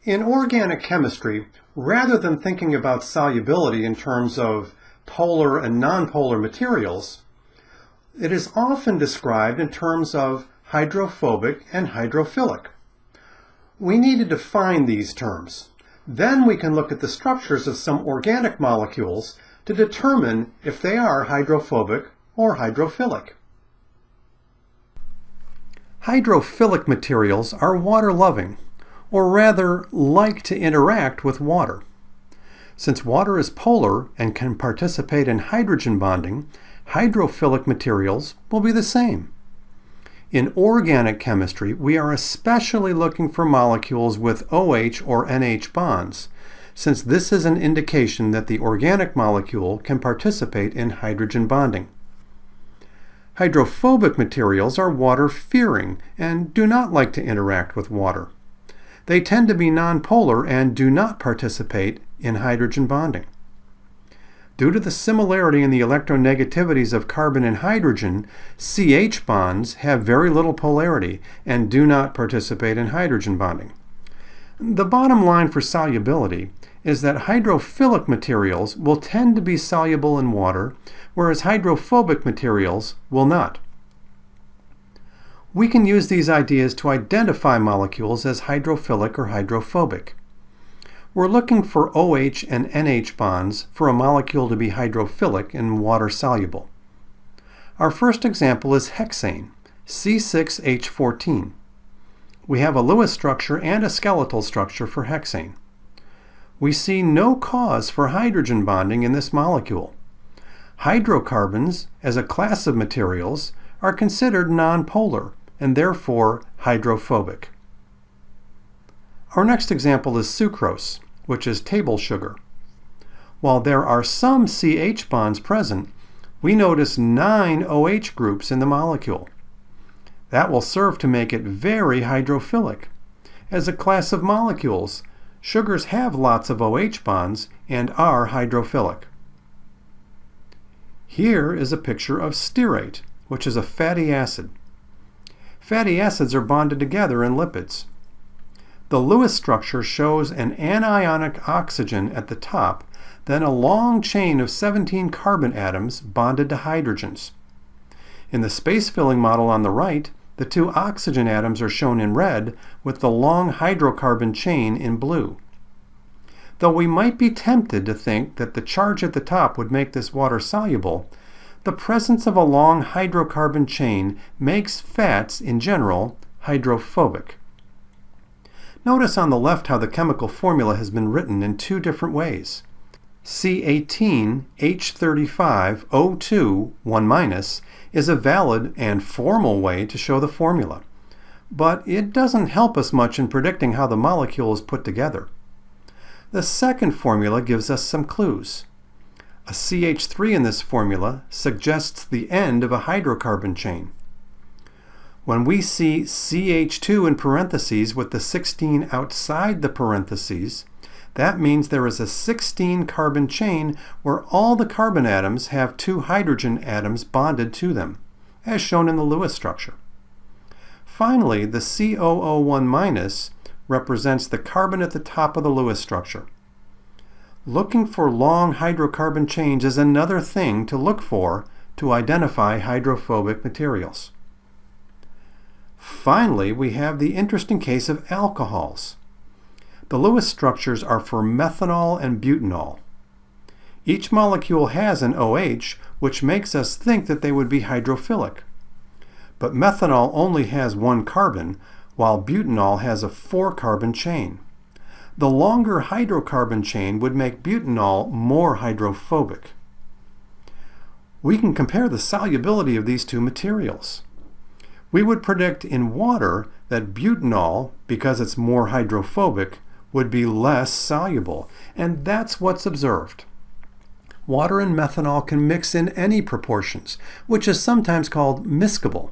In organic chemistry, rather than thinking about solubility in terms of polar and nonpolar materials, it is often described in terms of hydrophobic and hydrophilic. We need to define these terms. Then we can look at the structures of some organic molecules to determine if they are hydrophobic or hydrophilic. Hydrophilic materials are water-loving, or rather like to interact with water. Since water is polar and can participate in hydrogen bonding, hydrophilic materials will be the same. In organic chemistry, we are especially looking for molecules with OH or NH bonds, since this is an indication that the organic molecule can participate in hydrogen bonding. Hydrophobic materials are water-fearing and do not like to interact with water. They tend to be nonpolar and do not participate in hydrogen bonding. Due to the similarity in the electronegativities of carbon and hydrogen, CH bonds have very little polarity and do not participate in hydrogen bonding. The bottom line for solubility is that hydrophilic materials will tend to be soluble in water, whereas hydrophobic materials will not. We can use these ideas to identify molecules as hydrophilic or hydrophobic. We're looking for OH and NH bonds for a molecule to be hydrophilic and water-soluble. Our first example is hexane, C6H14. We have a Lewis structure and a skeletal structure for hexane. We see no cause for hydrogen bonding in this molecule. Hydrocarbons, as a class of materials, are considered nonpolar and therefore hydrophobic. Our next example is sucrose, which is table sugar. While there are some CH bonds present, we notice 9 OH groups in the molecule. That will serve to make it very hydrophilic. As a class of molecules, sugars have lots of OH bonds and are hydrophilic. Here is a picture of stearate, which is a fatty acid. Fatty acids are bonded together in lipids. The Lewis structure shows an anionic oxygen at the top, then a long chain of 17 carbon atoms bonded to hydrogens. In the space-filling model on the right, the 2 oxygen atoms are shown in red, with the long hydrocarbon chain in blue. Though we might be tempted to think that the charge at the top would make this water soluble, the presence of a long hydrocarbon chain makes fats, in general, hydrophobic. Notice on the left how the chemical formula has been written in 2 different ways. C18H35O2 1- is a valid and formal way to show the formula, but it doesn't help us much in predicting how the molecule is put together. The second formula gives us some clues. A CH3 in this formula suggests the end of a hydrocarbon chain. When we see CH2 in parentheses with the 16 outside the parentheses, that means there is a 16 carbon chain where all the carbon atoms have 2 hydrogen atoms bonded to them, as shown in the Lewis structure. Finally, the COO1- represents the carbon at the top of the Lewis structure. Looking for long hydrocarbon chains is another thing to look for to identify hydrophobic materials. Finally, we have the interesting case of alcohols. The Lewis structures are for methanol and butanol. Each molecule has an OH, which makes us think that they would be hydrophilic. But methanol only has 1 carbon, while butanol has a 4-carbon chain. The longer hydrocarbon chain would make butanol more hydrophobic. We can compare the solubility of these 2 materials. We would predict in water that butanol, because it's more hydrophobic, would be less soluble, and that's what's observed. Water and methanol can mix in any proportions, which is sometimes called miscible.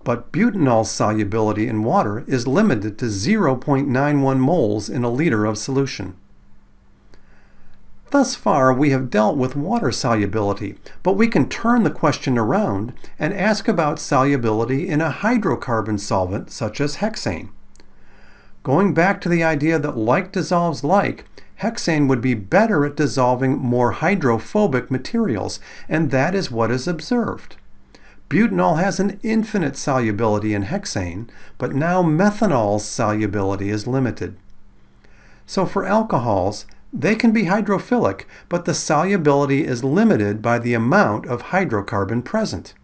But butanol's solubility in water is limited to 0.91 moles in a liter of solution. Thus far, we have dealt with water solubility, but we can turn the question around and ask about solubility in a hydrocarbon solvent such as hexane. Going back to the idea that like dissolves like, hexane would be better at dissolving more hydrophobic materials, and that is what is observed. Butanol has an infinite solubility in hexane, but now methanol's solubility is limited. So for alcohols, they can be hydrophilic, but the solubility is limited by the amount of hydrocarbon present.